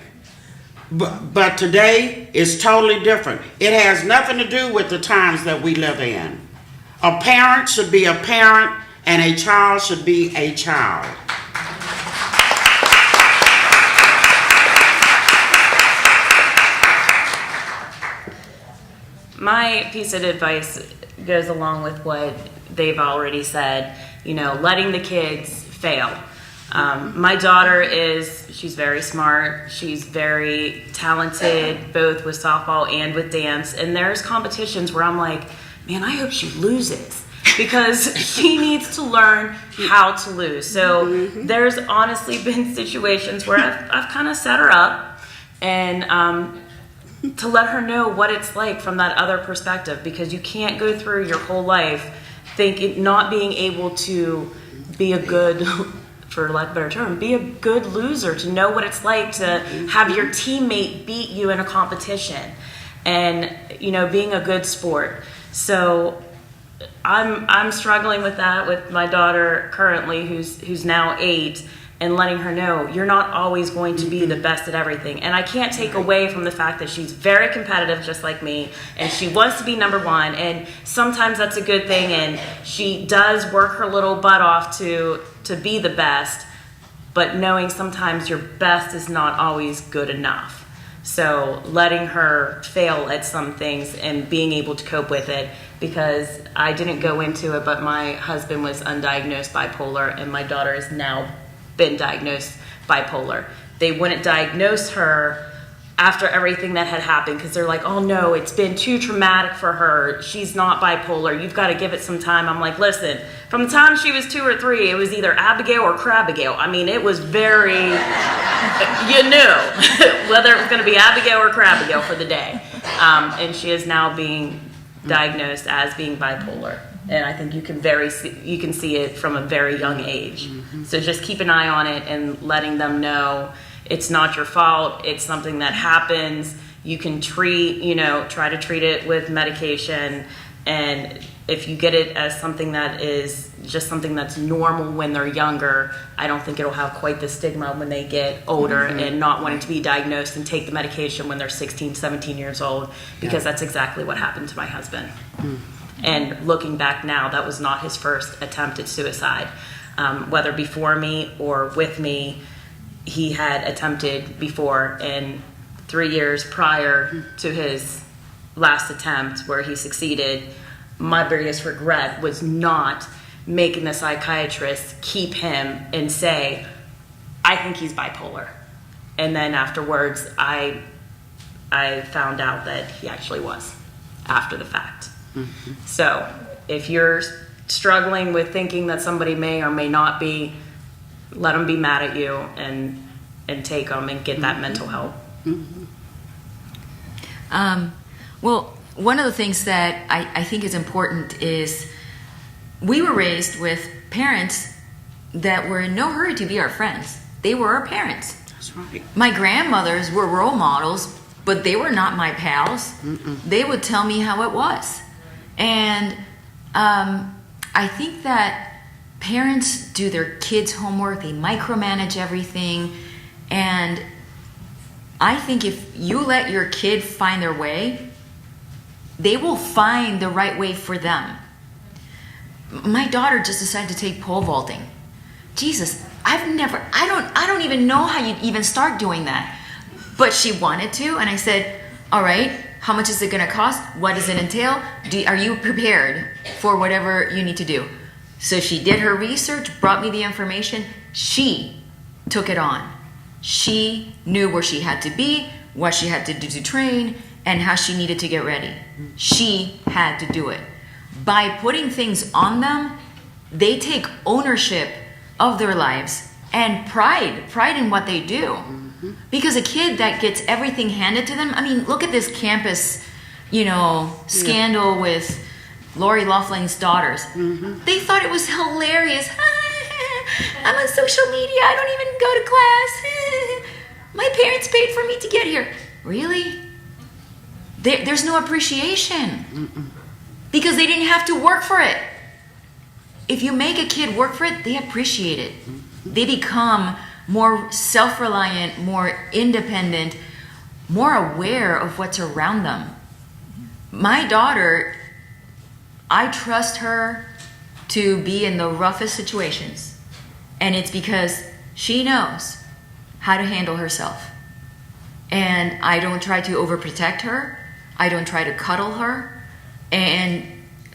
But today is totally different. It has nothing to do with the times that we live in. A parent should be a parent, and a child should be a child.
My piece of advice goes along with what they've already said, you know, letting the kids fail. My daughter she's very smart, she's very talented, both with softball and with dance, and there's competitions where I'm like, man, I hope she loses, because she needs to learn how to lose. So there's honestly been situations where I've kind of set her up and to let her know what it's like from that other perspective, because you can't go through your whole life not being able to be a good, for lack of a better term, be a good loser, to know what it's like to have your teammate beat you in a competition, and, you know, being a good sport. So I'm struggling with that with my daughter currently, who's now 8, and letting her know you're not always going to be the best at everything. And I can't take away from the fact that she's very competitive, just like me, and she wants to be number one, and sometimes that's a good thing, and she does work her little butt off to be the best, but knowing sometimes your best is not always good enough. So letting her fail at some things and being able to cope with it, because I didn't go into it, but my husband was undiagnosed bipolar, and my daughter has now been diagnosed bipolar. They wouldn't diagnose her after everything that had happened, because they're like, oh no, it's been too traumatic for her. She's not bipolar. You've got to give it some time. I'm like, listen, from the time she was 2 or 3, it was either Abigail or Crabigail. I mean, it was very, you knew whether it was going to be Abigail or Crabigail for the day. And she is now being diagnosed as being bipolar. And I think you can see it from a very young age. So just keep an eye on it and letting them know it's not your fault. It's something that happens. You can try to treat it with medication. And if you get it as something that is just something that's normal when they're younger, I don't think it'll have quite the stigma when they get older and not wanting to be diagnosed and take the medication when they're 16, 17 years old, because that's exactly what happened to my husband. And looking back now, that was not his first attempt at suicide. Whether before me or with me, he had attempted before, and 3 years prior to his last attempt where he succeeded, my biggest regret was not making the psychiatrist keep him and say, I think he's bipolar. And then afterwards, I found out that he actually was, after the fact. So if you're struggling with thinking that somebody may or may not be, let them be mad at you and take them and get that mental help.
Well, one of the things that I think is important is we were raised with parents that were in no hurry to be our friends. They were our parents.
That's right.
My grandmothers were role models, but they were not my pals. They would tell me how it was. And I I think that parents do their kids' homework, they micromanage everything, and I think if you let your kid find their way, they will find the right way for them. My daughter just decided to take pole vaulting. Jesus, I don't even know how you'd even start doing that. But she wanted to, and I said, all right, how much is it gonna cost? What does it entail? Are you prepared for whatever you need to do? So she did her research, brought me the information. She took it on. She knew where she had to be, what she had to do to train, and how she needed to get ready. She had to do it. By putting things on them, they take ownership of their lives and pride in what they do. Because a kid that gets everything handed to them, I mean, look at this campus, scandal with Lori Loughlin's daughters. They thought it was hilarious. I'm on social media, I don't even go to class. My parents paid for me to get here. Really? There's no appreciation. Because they didn't have to work for it. If you make a kid work for it, they appreciate it. They become more self-reliant, more independent, more aware of what's around them. My daughter, I trust her to be in the roughest situations. And it's because she knows how to handle herself. And I don't try to overprotect her. I don't try to cuddle her. And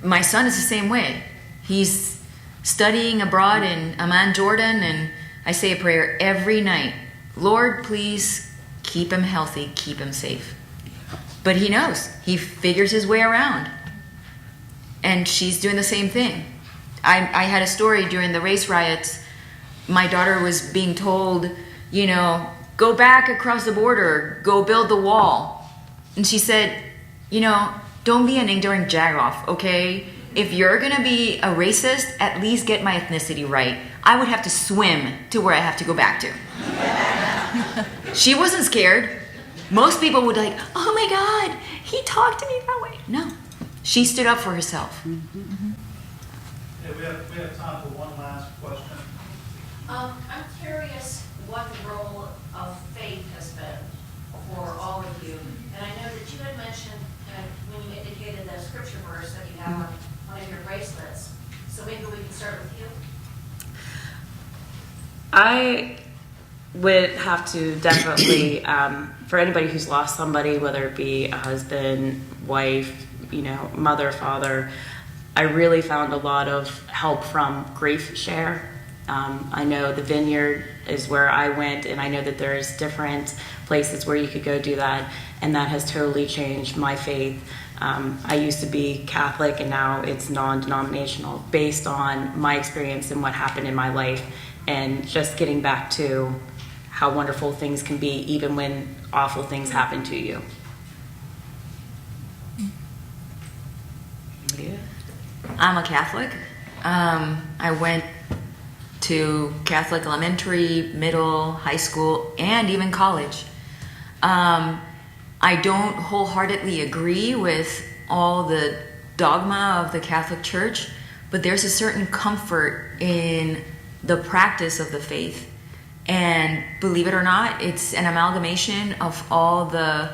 my son is the same way. He's studying abroad in Amman, Jordan, and I say a prayer every night. Lord, please keep him healthy, keep him safe. But he knows. He figures his way around. And she's doing the same thing. I had a story during the race riots. My daughter was being told, go back across the border, go build the wall. And she said, don't be an ignorant jagoff, okay? If you're gonna be a racist, at least get my ethnicity right. I would have to swim to where I have to go back to. She wasn't scared. Most people would like, oh my God, he talked to me that way. No, she stood up for herself.
Yeah, we have time for one last question.
I'm curious what the role of faith has been for all of you. And I know that you had mentioned when you indicated the scripture verse that you have on one of your bracelets. So maybe we can start with you.
I would have to definitely, for anybody who's lost somebody, whether it be a husband, wife, mother, father, I really found a lot of help from Grief Share. I know the Vineyard is where I went, and I know that there's different places where you could go do that, and that has totally changed my faith. I used to be Catholic, and now it's non-denominational based on my experience and what happened in my life, and just getting back to how wonderful things can be even when awful things happen to you.
I'm a Catholic. I went to Catholic elementary, middle, high school, and even college. I don't wholeheartedly agree with all the dogma of the Catholic Church, but there's a certain comfort in the practice of the faith. And believe it or not, it's an amalgamation of all the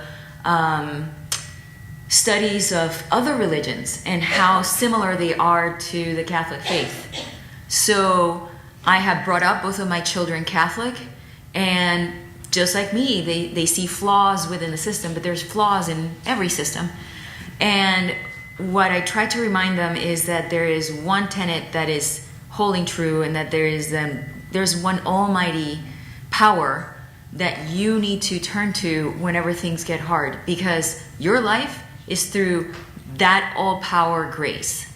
studies of other religions and how similar they are to the Catholic faith. So I have brought up both of my children Catholic, and just like me, they see flaws within the system, but there's flaws in every system. And what I try to remind them is that there is one tenet that is holding true, and that there's one almighty power that you need to turn to whenever things get hard, because your life is through that all-power grace.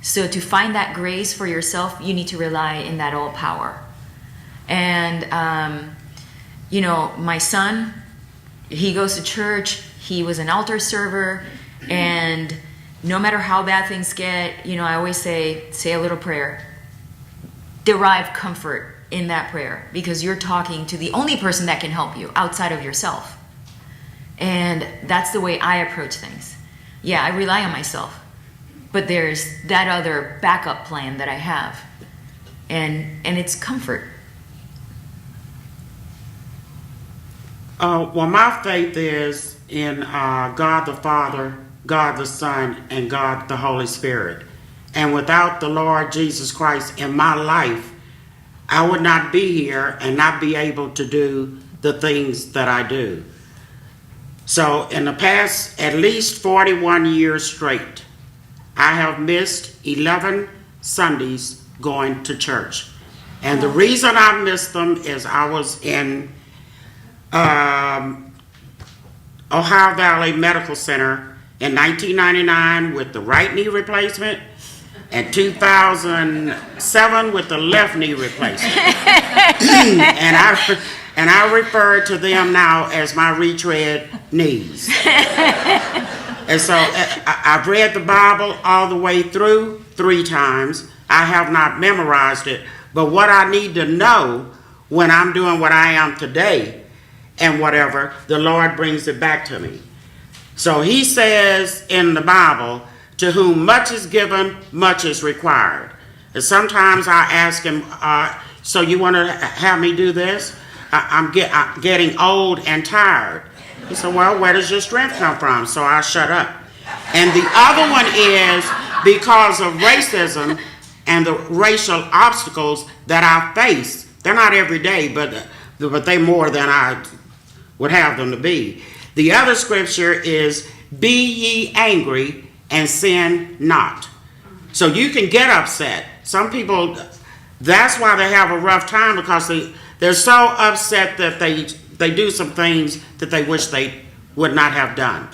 So to find that grace for yourself, you need to rely in that all-power. And my son, he goes to church, he was an altar server, and no matter how bad things get, I always say a little prayer. Derive comfort in that prayer, because you're talking to the only person that can help you outside of yourself. And that's the way I approach things. Yeah, I rely on myself, but there's that other backup plan that I have, and it's comfort.
Well, my faith is in God the Father, God the Son, and God the Holy Spirit. And without the Lord Jesus Christ in my life, I would not be here and not be able to do the things that I do. So in the past at least 41 years straight, I have missed 11 Sundays going to church. And the reason I missed them is I was in Ohio Valley Medical Center in 1999 with the right knee replacement, and 2007 with the left knee replacement. and I refer to them now as my retread knees. And so I've read the Bible all the way through 3 times. I have not memorized it, but what I need to know when I'm doing what I am today and whatever, the Lord brings it back to me. So he says in the Bible, to whom much is given, much is required. And sometimes I ask him, so you want to have me do this? I'm getting old and tired. He said, well, where does your strength come from? So I shut up. And the other one is because of racism and the racial obstacles that I face. They're not every day, but they're more than I would have them to be. The other scripture is, be ye angry and sin not. So you can get upset. Some people, that's why they have a rough time, because they're so upset that they do some things that they wish they would not have done.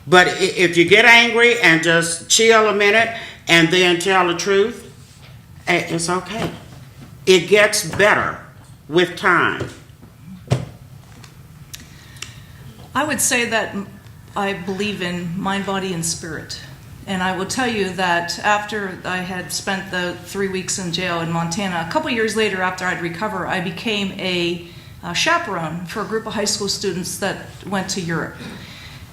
But if you get angry and just chill a minute and then tell the truth, it's okay. It gets better with time.
I would say that I believe in mind, body, and spirit. And I will tell you that after I had spent the 3 weeks in jail in Montana, a couple years later after I'd recovered, I became a chaperone for a group of high school students that went to Europe.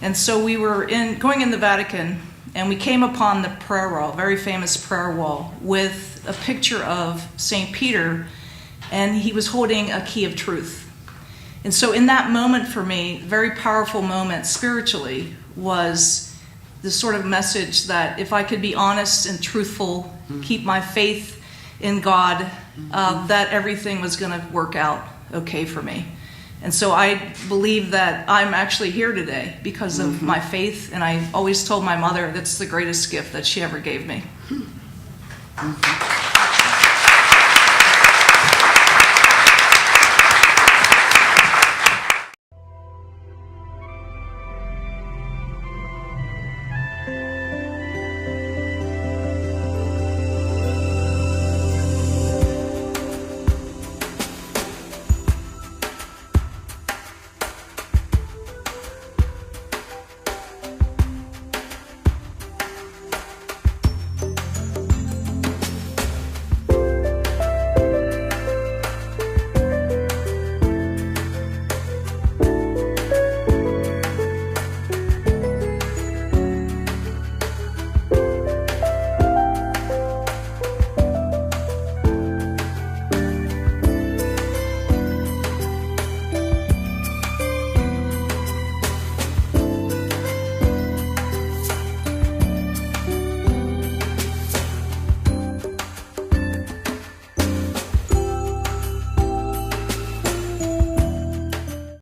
And so we were going in the Vatican, and we came upon the prayer wall, very famous prayer wall, with a picture of St. Peter, and he was holding a key of truth. And so in that moment for me, very powerful moment spiritually, was the sort of message that if I could be honest and truthful, keep my faith in God, that everything was going to work out okay for me. And so I believe that I'm actually here today because of my faith, and I always told my mother that's the greatest gift that she ever gave me.